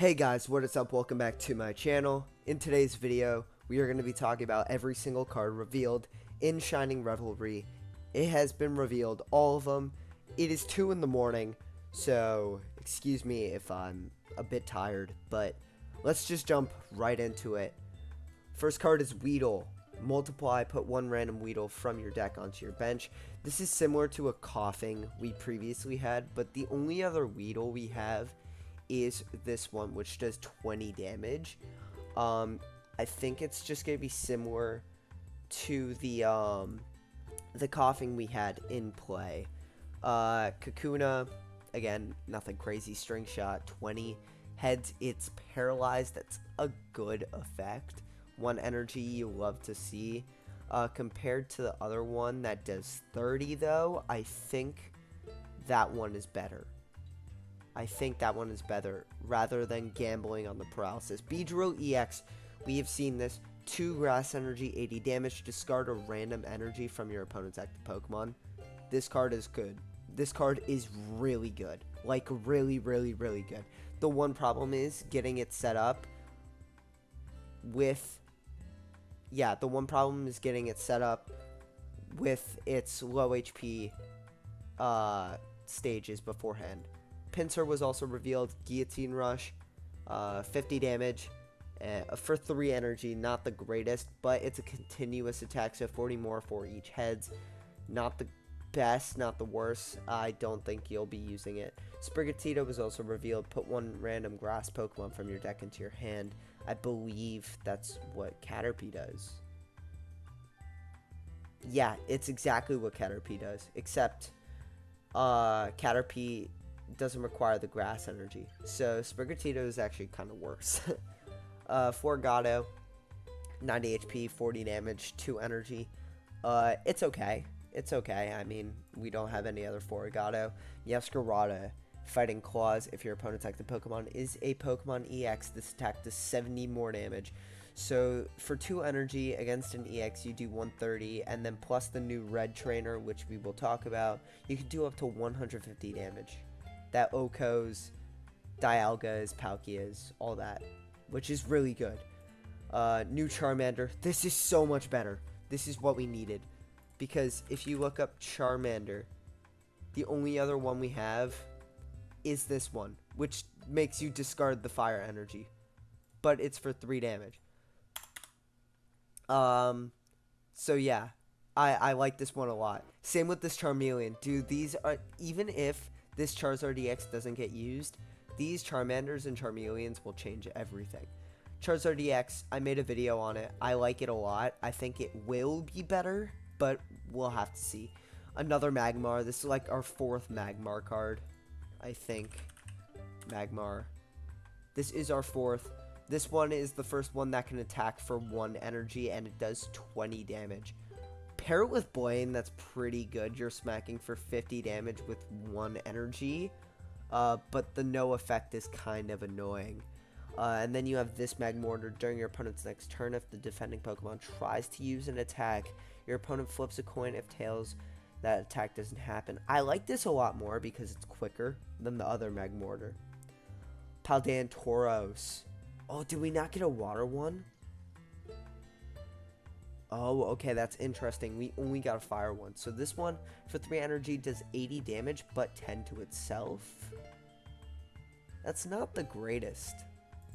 Hey guys, what is up? Welcome back to my channel. In today's video, we are going to be talking about every single card revealed in Shining Revelry. It has been revealed, all of them. It is 2 in the morning, so excuse me if I'm a bit tired, but let's just jump right into it. First card is Weedle. Multiply, put one random Weedle from your deck onto your bench. This is similar to a Coughing we previously had, but the only other Weedle we have is this one, which does 20 damage. I think it's just gonna be similar to the Coughing we had in play. Kakuna, again, nothing crazy. String shot, 20 heads. It's paralyzed. That's a good effect. One energy you love to see. Compared to the other one that does 30, though, I think that one is better. Rather than gambling on the paralysis. Beedrill EX, we have seen this. 2 grass energy, 80 damage. Discard a random energy from your opponent's active Pokemon. This card is good. This card is really good. Like, really, really, really good. The one problem is getting it set up with... Yeah, the one problem is getting it set up with its low HP stages beforehand. Pinsir was also revealed. Guillotine Rush, 50 damage for 3 energy. Not the greatest, but it's a continuous attack, so 40 more for each heads. Not the best, not the worst. I don't think you'll be using it. Sprigatito was also revealed. Put one random grass Pokemon from your deck into your hand. I believe that's what Caterpie does. Yeah, it's exactly what Caterpie does, except Caterpie doesn't require the grass energy. So Sprigatito is actually kind of worse. Forgato, 90 HP, 40 damage, 2 energy. It's okay. It's okay. I mean, we don't have any other Forgato. Yescarada, Fighting Claws. If your opponent's active Pokemon is a Pokemon EX, this attack does 70 more damage. So for 2 energy against an EX, you do 130, and then plus the new red trainer, which we will talk about, you can do up to 150 damage. That Okos, Dialgas, Palkias, all that, which is really good. New Charmander. This is so much better. This is what we needed. Because if you look up Charmander, the only other one we have is this one, which makes you discard the fire energy. But it's for 3 damage. So yeah, I like this one a lot. Same with this Charmeleon. Dude, these are, even if this Charizard EX doesn't get used, these Charmanders and Charmeleons will change everything. Charizard EX, I made a video on it. I like it a lot. I think it will be better, but we'll have to see. Another Magmar. This is like our 4th Magmar card, I think. Magmar. This is our 4th. This one is the first one that can attack for 1 energy, and it does 20 damage. Pair it with Blaine, that's pretty good. You're smacking for 50 damage with 1 energy, but the no effect is kind of annoying. And then you have this Magmortar. During your opponent's next turn, if the defending Pokemon tries to use an attack, your opponent flips a coin. If tails, that attack doesn't happen. I like this a lot more because it's quicker than the other Magmortar. Paldean Tauros. Oh, did we not get a water one? Oh, okay, that's interesting. We only got a fire one. So this one, for 3 energy, does 80 damage, but 10 to itself. That's not the greatest.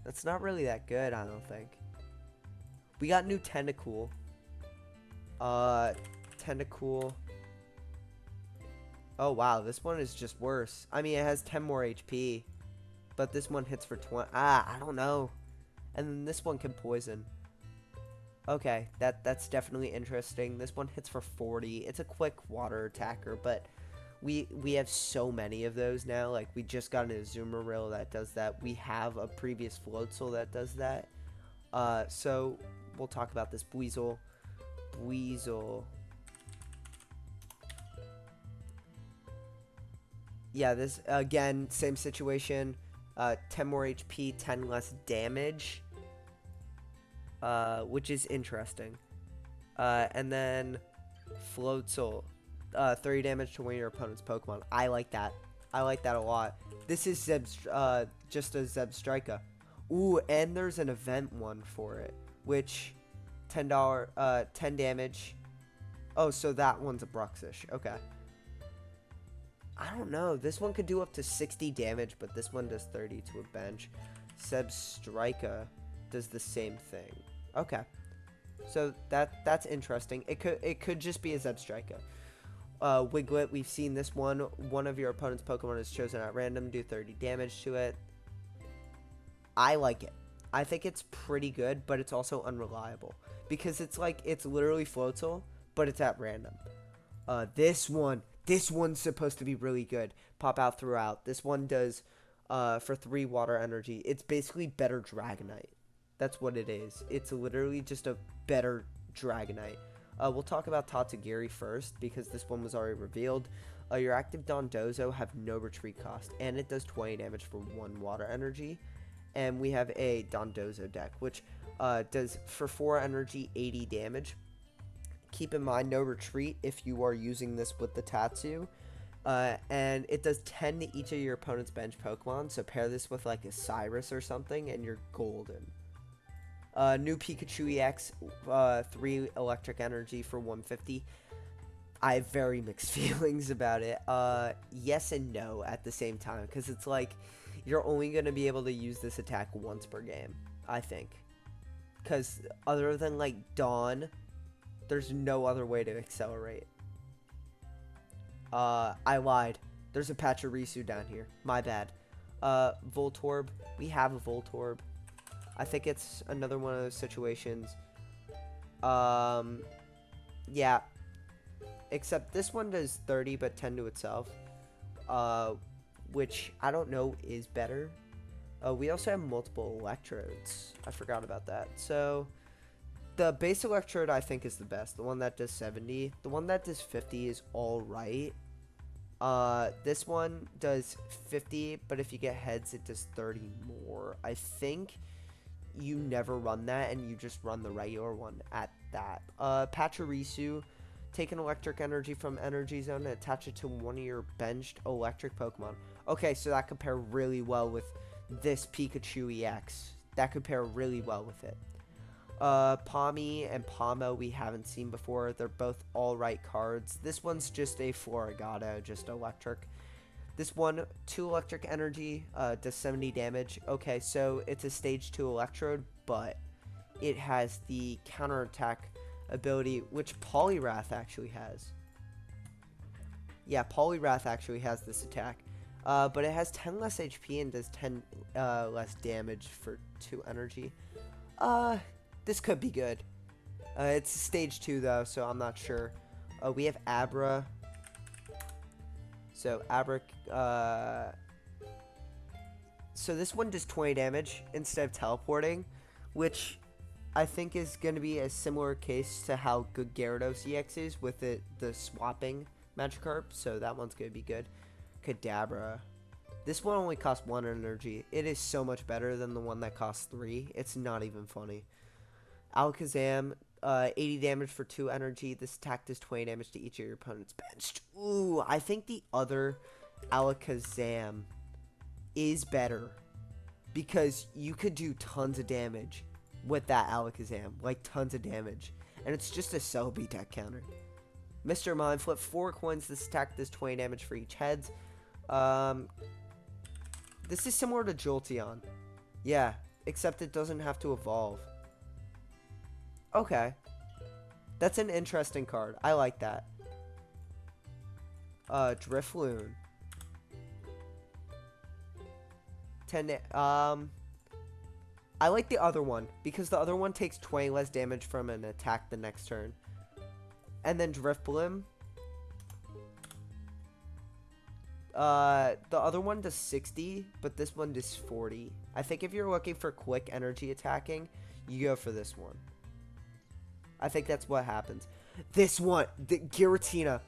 That's not really that good, I don't think. We got new Tentacool. Tentacool. Oh, wow, this one is just worse. I mean, it has 10 more HP, but this one hits for 20. I don't know. And then this one can poison. Okay, that's definitely interesting. This one hits for 40. It's a quick water attacker, but we have so many of those now. Like, we just got an Azumarill that does that. We have a previous Floatzel that does that. So we'll talk about this Buizel. Yeah, this, again, same situation. 10 more HP, 10 less damage. Which is interesting. And then Floatzel, 30 damage to one of your opponent's Pokemon. I like that. I like that a lot. This is just a Zebstrika. Ooh, and there's an event one for it, which $10, 10 damage. Oh, so that one's a Bruxish. Okay. I don't know. This one could do up to 60 damage, but this one does 30 to a bench. Sebstrika does the same thing. Okay. So that's interesting. It could just be a Sebstrika. Wiglet, we've seen this one. One of your opponent's Pokemon is chosen at random, do 30 damage to it. I like it. I think it's pretty good, but it's also unreliable. Because it's like, it's literally Floatzel, but it's at random. This one's supposed to be really good. Pop out throughout. This one does, for 3 water energy. It's basically better Dragonite. That's what it is. It's literally just a better Dragonite. We'll talk about Tatsugiri first, because this one was already revealed. Your active Dondozo have no retreat cost, and it does 20 damage for 1 water energy. And we have a Dondozo deck, which does, for 4 energy, 80 damage. Keep in mind, no retreat if you are using this with the Tatsu. And it does 10 to each of your opponent's bench Pokemon, so pair this with like a Cyrus or something, and you're golden. New Pikachu EX, 3 electric energy for 150. I have very mixed feelings about it. Yes and no at the same time, because it's like, you're only going to be able to use this attack once per game, I think. Because other than like Dawn, there's no other way to accelerate. I lied. There's a Pachirisu down here. My bad. Voltorb. We have a Voltorb. I think it's another one of those situations. Yeah. Except this one does 30 but 10 to itself. Which I don't know is better. We also have multiple electrodes. I forgot about that. So the base electrode I think is the best. The one that does 70. The one that does 50 is alright. This one does 50, but if you get heads, it does 30 more. I think you never run that, and you just run the regular one at that. Pachirisu, take an electric energy from Energy Zone and attach it to one of your benched electric Pokemon. Okay, so that could pair really well with this Pikachu EX. That could pair really well with it. Pawmi and Pawmo we haven't seen before. They're both alright cards. This one's just a Floragato, just electric. This one, 2 electric energy, does 70 damage. Okay, so it's a stage 2 electrode, but it has the counterattack ability, which Poliwrath actually has. Yeah, Poliwrath actually has this attack. But it has 10 less HP and does 10 less damage for 2 energy. This could be good. It's stage 2 though, so I'm not sure. We have Abra. So Abra, so this one does 20 damage instead of teleporting, which I think is going to be a similar case to how good Gyarados EX is with the swapping Magikarp, so that one's going to be good. Kadabra. This one only costs 1 energy. It is so much better than the one that costs 3. It's not even funny. Alakazam, 80 damage for 2 energy. This attack does 20 damage to each of your opponent's benched. Ooh, I think the other Alakazam is better because you could do tons of damage with that Alakazam. Like, tons of damage. And it's just a Celebi deck counter. Mr. Mind, flip 4 coins. This attack does 20 damage for each heads. This is similar to Jolteon. Yeah, except it doesn't have to evolve. Okay. That's an interesting card. I like that. Drifloon. 10, I like the other one, because the other one takes 20 less damage from an attack the next turn. And then Drifblim. The other one does 60, but this one does 40. I think if you're looking for quick energy attacking, you go for this one. I think that's what happens. This one, the Giratina,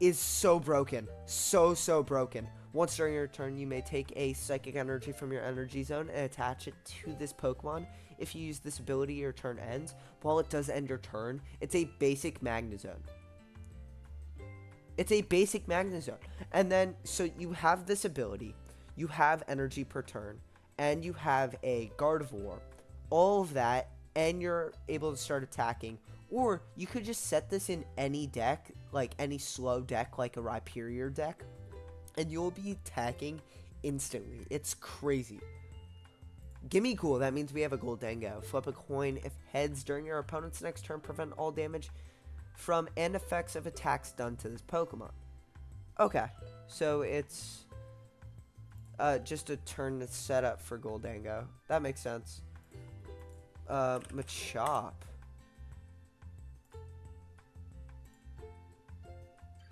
is so broken. So broken. Once during your turn, you may take a psychic energy from your energy zone and attach it to this Pokemon. If you use this ability, your turn ends. While it does end your turn, it's a basic Magnezone. It's a basic Magnezone. And then, so you have this ability. You have energy per turn. and you have a Gardevoir, all of that, and you're able to start attacking. Or you could just set this in any deck, like any slow deck, like a Rhyperior deck, and you'll be attacking instantly. It's crazy. Gimme cool, that means we have a Goldengo. Flip a coin. If heads during your opponent's next turn, prevent all damage from and effects of attacks done to this Pokemon. Okay, so it's just a turn that's set up for Goldengo. That makes sense. Machop.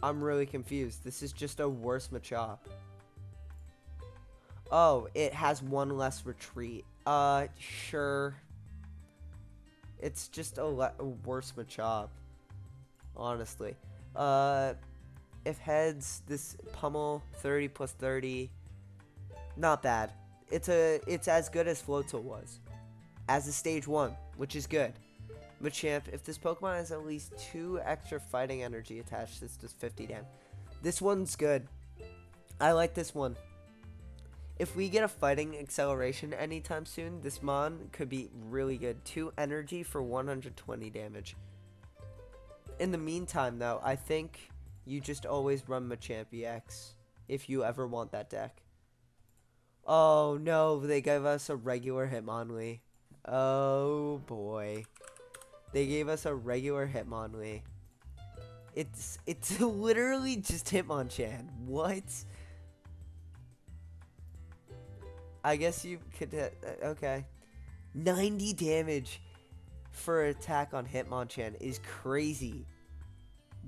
I'm really confused. This is just a worse Machop. Oh, it has one less retreat. Sure. It's just a worse Machop, honestly. If heads, this Pummel, 30 plus 30, not bad. It's as good as Floatzel was, as a stage 1, which is good. Machamp, if this Pokemon has at least 2 extra fighting energy attached, this does 50 damage. This one's good. I like this one. If we get a fighting acceleration anytime soon, this Mon could be really good. 2 energy for 120 damage. In the meantime, though, I think you just always run Machamp EX if you ever want that deck. Oh, no, they gave us a regular Hitmonlee. Oh, boy. They gave us a regular Hitmonlee. It's literally just Hitmonchan. What? I guess you could okay. 90 damage for attack on Hitmonchan is crazy.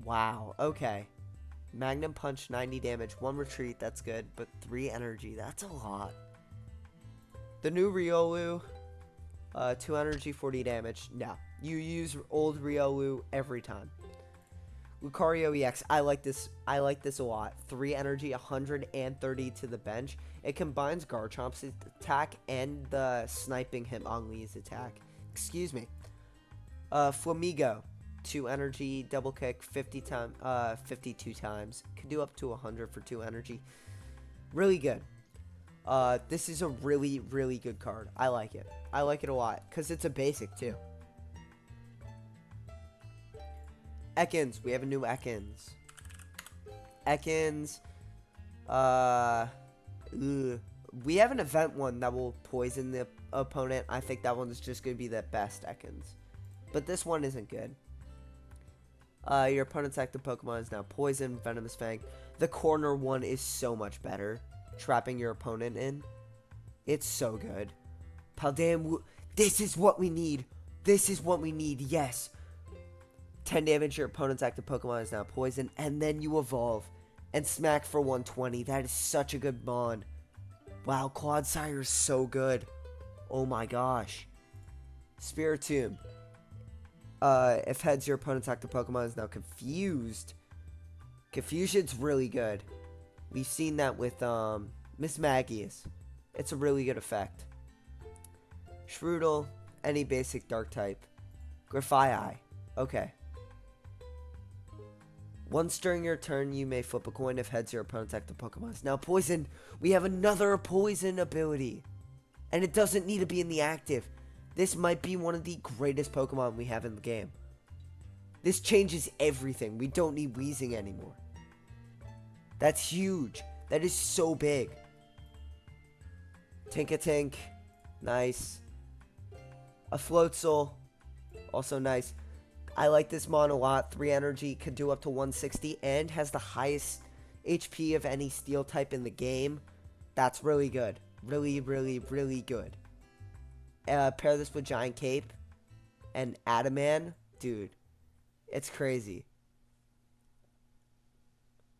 Wow. Okay. Magnum Punch, 90 damage, 1 retreat, that's good, but 3 energy, that's a lot. The new Riolu, 2 energy, 40 damage. No. You use old Riolu every time. Lucario EX, I like this a lot. 3 energy, 130 to the bench. It combines Garchomp's attack and the sniping Hitmonlee's attack. Excuse me. Flamigo, 2 energy, double kick, 52 times. Can do up to 100 for 2 energy. Really good. This is a really, really good card. I like it. I like it a lot because it's a basic too. Ekans, we have a new Ekans. Ekans, we have an event one that will poison the opponent. I think that one's just going to be the best Ekans. But this one isn't good. Your opponent's active Pokemon is now Poison, Venomous Fang. The corner one is so much better. Trapping your opponent in. It's so good. Paldean, this is what we need. This is what we need, yes. 10 damage, your opponent's active Pokemon is now Poison. And then you evolve. And smack for 120. That is such a good bond. Wow, Clodsire is so good. Oh my gosh. Spiritomb. If heads, your opponent's active Pokemon is now Confused. Confusion's really good. We've seen that with Miss Maggie's. It's a really good effect. Shroodle, any basic dark type. Grafaiai. Okay. Once during your turn, you may flip a coin. If heads, your opponent's active Pokemon is now Poison. We have another Poison ability. And it doesn't need to be in the active. This might be one of the greatest Pokemon we have in the game. This changes everything. We don't need Weezing anymore. That's huge. That is so big. Tinkatink. Nice. A Floatzel. Also nice. I like this Mon a lot. 3 energy. Could do up to 160. And has the highest HP of any steel type in the game. That's really good. Really, really, really good. Pair this with Giant Cape. And Adaman. Dude. It's crazy.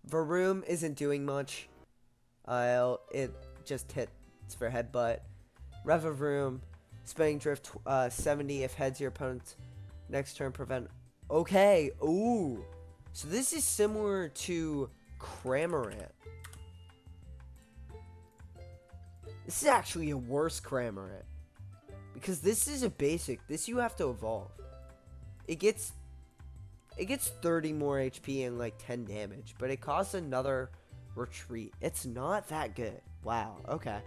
Varoom isn't doing much. It just hits for Headbutt. Revavroom, Spinning Drift, 70 if heads your opponent's next turn prevent. Okay, ooh. So this is similar to Cramorant. This is actually a worse Cramorant. Because this is a basic. This you have to evolve. It gets 30 more HP and like 10 damage, but it costs another retreat. It's not that good. Wow, okay.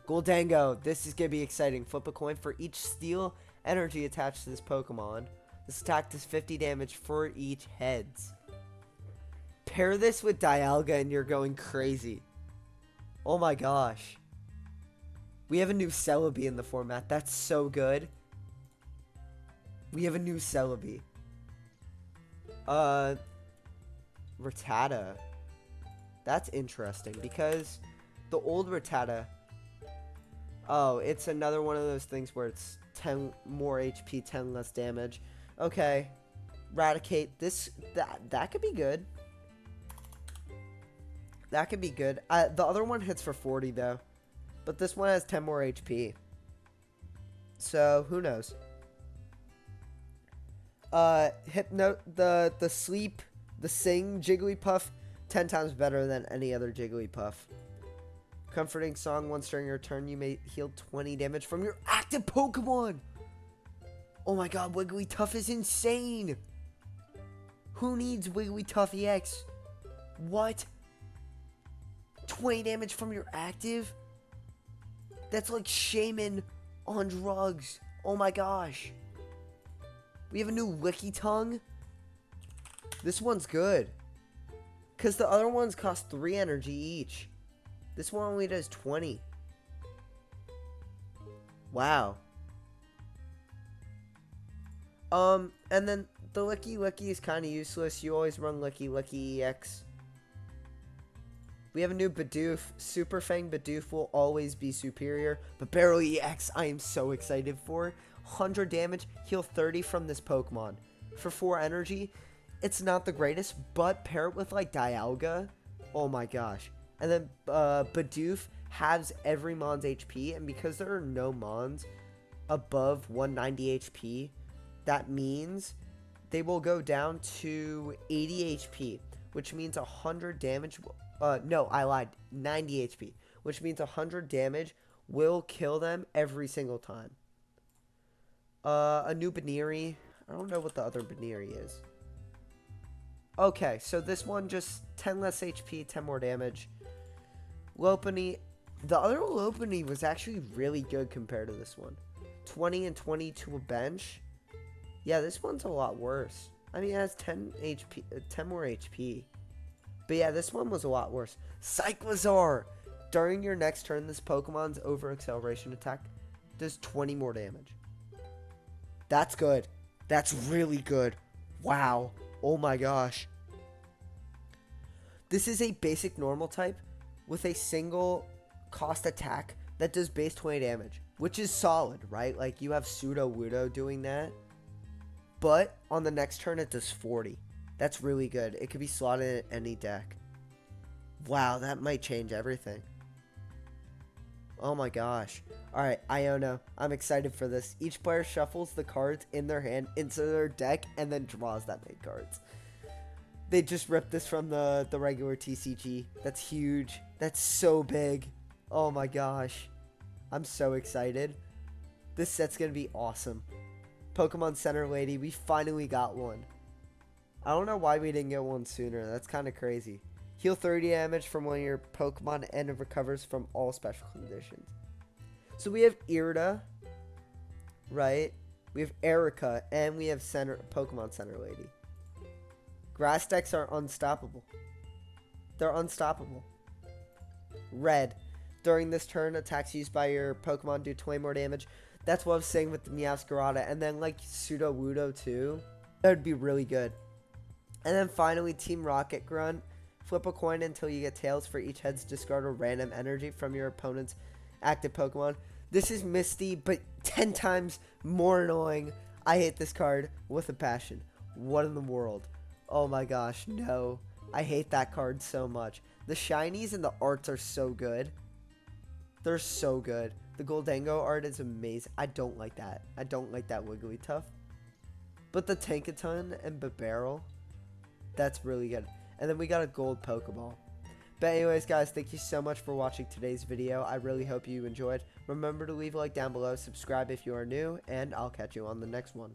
Goldango. This is going to be exciting. Flip a coin for each steel energy attached to this Pokemon. This attack does 50 damage for each heads. Pair this with Dialga and you're going crazy. Oh my gosh. We have a new Celebi in the format. That's so good. We have a new Celebi. Rattata. That's interesting because the old Rattata. Oh, it's another one of those things where it's 10 more HP, 10 less damage. Okay. Raticate. That could be good. That could be good. The other one hits for 40 though. But this one has 10 more HP. So, who knows? The sleep, the sing Jigglypuff, 10 times better than any other Jigglypuff. Comforting song, once during your turn, you may heal 20 damage from your active Pokemon. Oh my god, Wigglytuff is insane. Who needs Wigglytuff EX? What? 20 damage from your active? That's like Shaman on drugs. Oh my gosh. We have a new Lickitung. This one's good. Because the other ones cost 3 energy each. This one only does 20. Wow. And then the Licky is kind of useless. You always run Licky EX. We have a new Bidoof. Super Fang Bidoof will always be superior. But Barrel EX, I am so excited for. 100 damage, heal 30 from this Pokemon. For 4 energy, it's not the greatest, but pair it with like Dialga. Oh my gosh. And then Bidoof halves every Mon's HP, and because there are no Mons above 190 HP, that means they will go down to 80 HP, which means 100 damage. No, I lied. 90 HP, which means 100 damage will kill them every single time. A new Baneri. I don't know what the other Baneri is. Okay, so this one just 10 less HP, 10 more damage. Lopunny. The other Lopunny was actually really good compared to this one. 20 and 20 to a bench. Yeah, this one's a lot worse. I mean, it has 10 HP, 10 more HP. But yeah, this one was a lot worse. Cyclizar! During your next turn, this Pokemon's over acceleration attack does 20 more damage. That's good. That's really good. Wow. Oh my gosh. This is a basic normal type with a single cost attack that does base 20 damage, which is solid, right? Like, you have Sudowoodo doing that. But on the next turn, it does 40. That's really good. It could be slotted in any deck. Wow, that might change everything. Oh my gosh. Alright, Iono. I'm excited for this. Each player shuffles the cards in their hand into their deck and then draws that many cards. They just ripped this from the regular TCG. That's huge. That's so big. Oh my gosh. I'm so excited. This set's going to be awesome. Pokemon Center Lady. We finally got one. I don't know why we didn't get one sooner. That's kind of crazy. Heal 30 damage from one of your Pokemon and it recovers from all special conditions. So we have Irida, right? We have Erica, and we have Pokemon Center Lady. Grass decks are unstoppable. They're unstoppable. Red. During this turn, attacks used by your Pokemon do 20 more damage. That's what I was saying with the Meowscarada. And then, like, Sudowoodo, too. That would be really good. And then, finally, Team Rocket Grunt. Flip a coin until you get tails for each heads. Discard a random energy from your opponent's active Pokemon. This is Misty, but 10 times more annoying. I hate this card with a passion. What in the world? Oh my gosh, no. I hate that card so much. The shinies and the arts are so good. They're so good. The Goldango art is amazing. I don't like that. I don't like that Wigglytuff. But the Tankaton and Bibarel, that's really good. And then we got a gold Pokeball. But anyways, guys, thank you so much for watching today's video. I really hope you enjoyed. Remember to leave a like down below, subscribe if you are new, and I'll catch you on the next one.